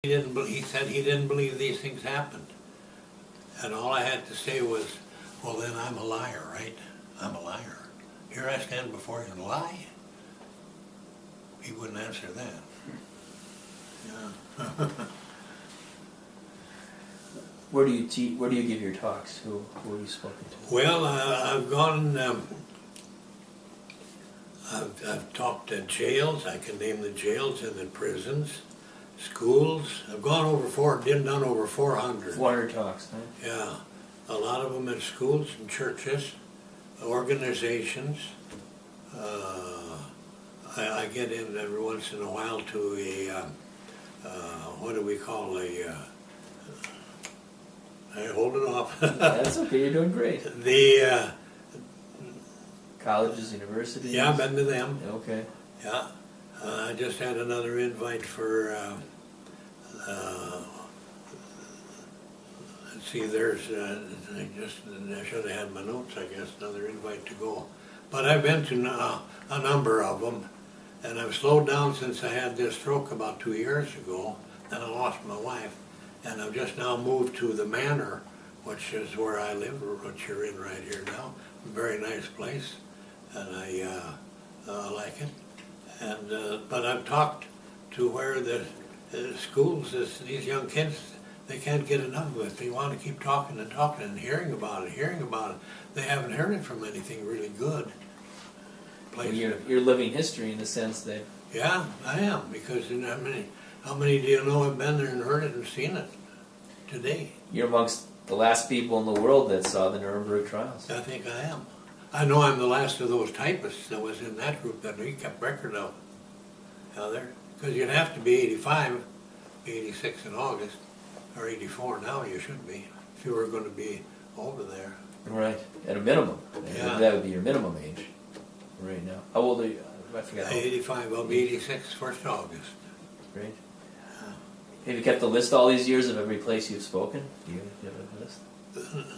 He said he didn't believe these things happened. And all I had to say was, well, then I'm a liar, right? I'm a liar. Here I stand before you and lie. He wouldn't answer that. Yeah. Where do you teach? Where do you give your talks? Who have you spoken to? Well, I've gone. I've talked at jails. I can name the jails and the prisons, schools. I've gone done over 400. 400 talks, huh? Yeah, a lot of them at schools and churches, organizations. I get in every once in a while to a what do we call I hold it off. That's okay. You're doing great. The colleges, universities. Yeah, I've been to them. Okay. Yeah, I just had another invite for. Let's see, there's. I should have had my notes. I guess another invite to go, but I've been to a number of them, and I've slowed down since I had this stroke about 2 years ago. Then I lost my wife, and I've just now moved to the Manor, which is where I live, or what you're in right here now. Very nice place, and I like it. And but I've talked to where the schools, these young kids, they can't get enough of it. They want to keep talking and talking and hearing about it. They haven't heard it from anything really good. Well, you're living history in the sense that. Yeah, I am, because how many do you know have been there and heard it and seen it today? You're amongst the last people in the world that saw the Nuremberg trials. I think I am. I know I'm the last of those typists that was in that group that we kept record of. Because you'd have to be 85, 86 in August, or 84 now you should be, if you were going to be over there. Right, at a minimum. Yeah. That would be your minimum age right now. How old are you? I forgot. 85, I'll be 86 1st August. Great. Have you kept a list all these years of every place you've spoken? Do you have a list?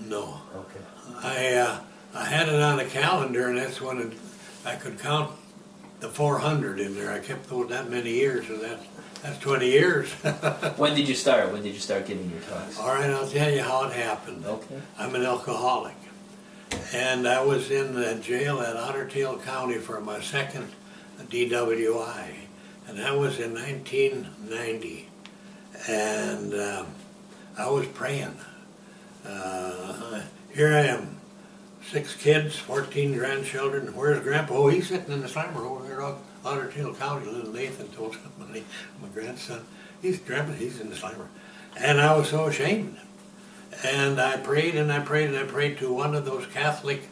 No. Okay. I had it on a calendar, and that's when I could count the 400 in there. I kept those that many years, so that's 20 years. When did you start? When did you start giving your talks? All right, I'll tell you how it happened. Okay. I'm an alcoholic, and I was in the jail at Otter Tail County for my second DWI, and that was in 1990. And I was praying. Here I am, 6 kids, 14 grandchildren. Where's Grandpa? Oh, he's sitting in the slammer over there at Otter Tail County. Little Nathan told somebody, my grandson, Grandpa, he's in the slammer. And I was so ashamed. And I prayed and I prayed and I prayed to one of those Catholic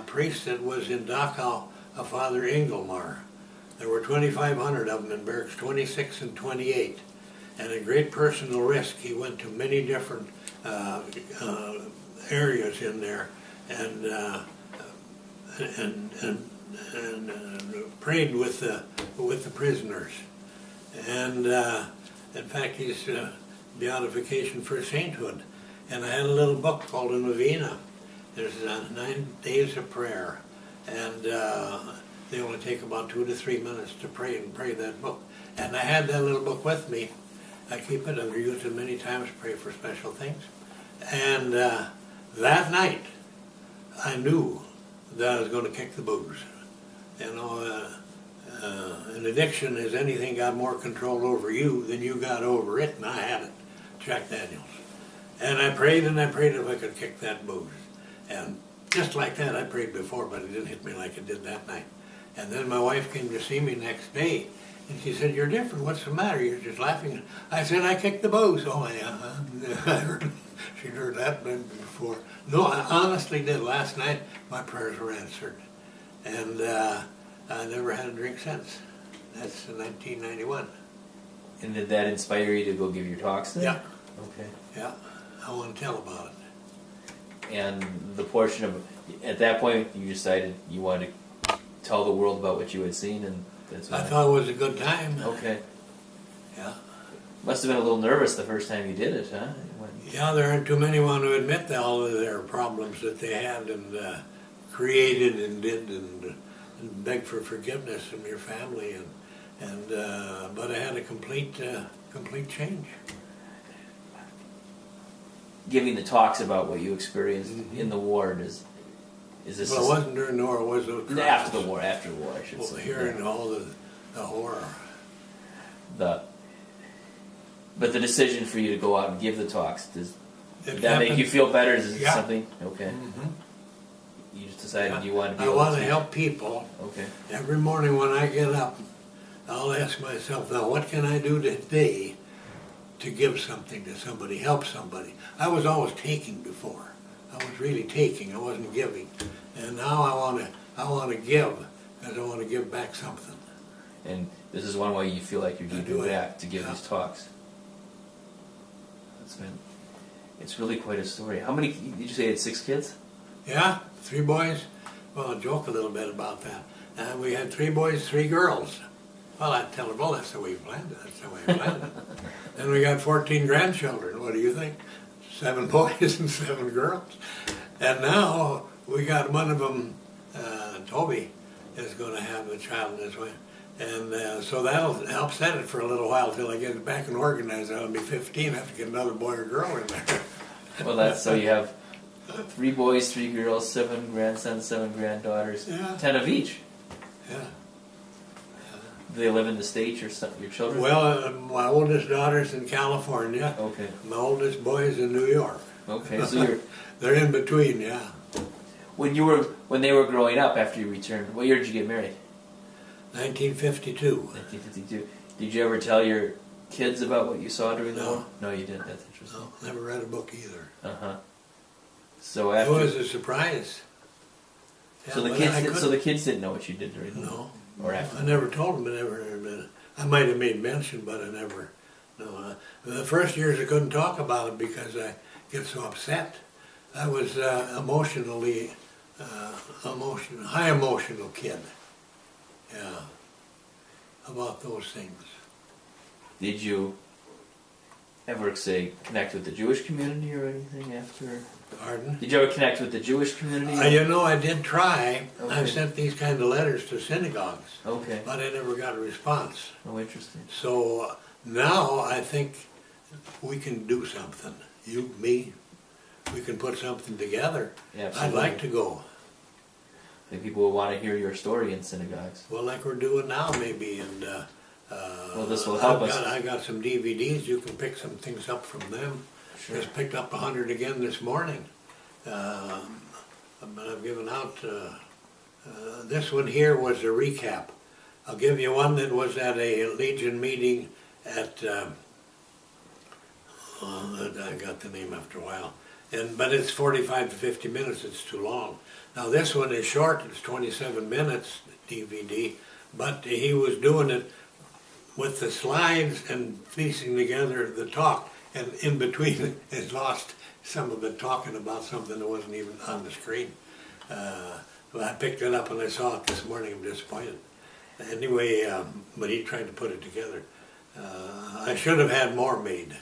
priests that was in Dachau, a Father Engelmar. There were 2,500 of them in barracks 26 and 28. And at great personal risk, he went to many different areas in there and prayed with the prisoners. And in fact, he's beatification for sainthood. And I had a little book called a novena. There's 9 days of prayer, and they only take about 2 to 3 minutes to pray that book. And I had that little book with me. I keep it. I've used it many times to pray for special things. And that night, I knew that I was going to kick the booze. You know, an addiction is anything got more control over you than you got over it, and I had it. Jack Daniels. And I prayed and I prayed if I could kick that booze. And just like that, I prayed before, but it didn't hit me like it did that night. And then my wife came to see me next day, and she said, "You're different. What's the matter? You're just laughing." I said, "I kicked the booze." "Oh, yeah." She'd heard that before. No, I honestly did. Last night, my prayers were answered. And I never had a drink since. That's 1991. And did that inspire you to go give your talks then? Yeah. Okay. Yeah. I want to tell about it. And the portion of, at that point, you decided you wanted to tell the world about what you had seen, and that's what I thought it was a good time. Okay. Yeah. Must have been a little nervous the first time you did it, huh? Yeah, there aren't too many want to admit all of their problems that they had and created and did and beg for forgiveness from your family. But I had a complete complete change. Giving the talks about what you experienced in the war, is this... Well, it wasn't during the war, it was those after the war, I should well, say. hearing all the horror. But the decision for you to go out and give the talks, does It that make happened- you feel better? Is it Yeah. something? Okay. Mhm. You just decided you wanted to be I able want to teach. help people. Okay. Every morning when I get up, I'll ask myself, now what can I do today to give something to somebody, help somebody? I was always taking before. I was really taking, I wasn't giving. And now I want to give, because I want to give back something. And this is one way you feel like you're I giving do it. back, to give Yeah. these talks. It's really quite a story. How many, did you say you had 6 kids? Yeah, 3 boys. Well, I'll joke a little bit about that. We had 3 boys, 3 girls. Well, I tell them, well, that's the way we planned it. That's the way we planned it. Then we got 14 grandchildren. What do you think? 7 boys and 7 girls. And now we got one of them, Toby, is going to have a child this way. And so that'll help set it for a little while till I get it back and organized. I'll be 15. I have to get another boy or girl in there. Well, that's so you have 3 boys, 3 girls, 7 grandsons, 7 granddaughters, Yeah. 10 of each. Yeah. Do they live in the States, your children? Well, my oldest daughter's in California. Okay. My oldest boy is in New York. Okay, so you're... They're in between, yeah. When they were growing up after you returned, what year did you get married? 1952. 1952. Did you ever tell your kids about what you saw during the No. war? No, you didn't. That's interesting. No, never read a book either. Uh-huh. So It after... was a surprise. Yeah, So the but kids, I did, so couldn't- the kids didn't know what you did during the war, No, or after. I never told them. I might have made mention, but I never. No, the first years I couldn't talk about it because I get so upset. I was high emotional kid. Yeah, about those things. Did you ever say connect with the Jewish community or anything after? Pardon? Did you ever connect with the Jewish community? You know, I did try. Okay. I've sent these kind of letters to synagogues, Okay. but I never got a response. Oh, interesting. So now I think we can do something. You, me, we can put something together. Yeah, I'd absolutely. like to go. I think people will want to hear your story in synagogues. Well, like we're doing now, maybe. And Well, this will help us. I got some DVDs. You can pick some things up from them. Sure. Just picked up 100 again this morning. But I've given out. This one here was a recap. I'll give you one that was at a Legion meeting at. I got the name after a while. But it's 45 to 50 minutes. It's too long. Now this one is short. It's 27 minutes DVD. But he was doing it with the slides and piecing together the talk. And in between, it lost some of it talking about something that wasn't even on the screen. Well, I picked it up and I saw it this morning. I'm disappointed. Anyway, but he tried to put it together. I should have had more made.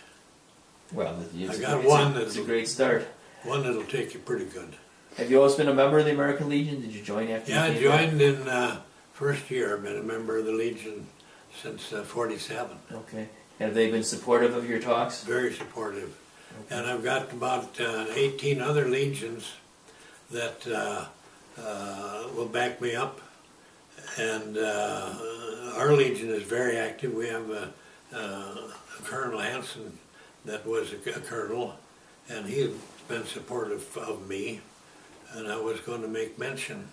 Well, I got one It's a that'll- great start. One that'll take you pretty good. Have you always been a member of the American Legion? Did you join after Yeah, I you came back? joined in first year. I've been a member of the Legion since 47. Okay. Have they been supportive of your talks? Very supportive. Okay. And I've got about 18 other legions that will back me up. And our legion is very active. We have Colonel Hanson that was a colonel, and he's been supportive of me. And I was going to make mention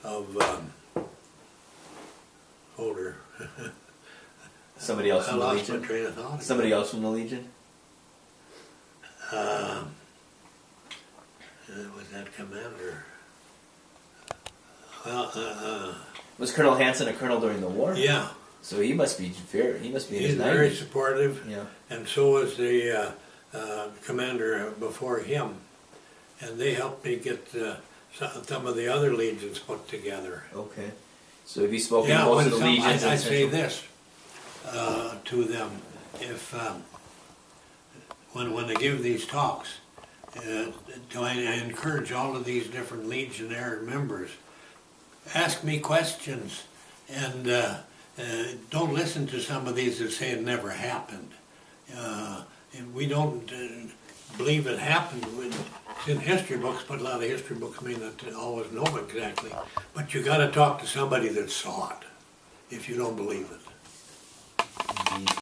of Holder. Somebody else I from the lost my Legion? train of thought. Somebody else from the Legion? Was that commander? Well, Was Colonel Hanson a colonel during the war? yeah, So he must be in he's his 90s. very supportive, Yeah. and so was the commander before him. And they helped me get some of the other legions put together. Okay. So have you spoken to Yeah, most when of the legions? I in say Central- this to them, if when they give these talks, I encourage all of these different legionnaire members, ask me questions, and don't listen to some of these that say it never happened. And we don't believe it happened when it's in history books, but a lot of history books may not always know exactly. But you gotta talk to somebody that saw it, if you don't believe it. Indeed.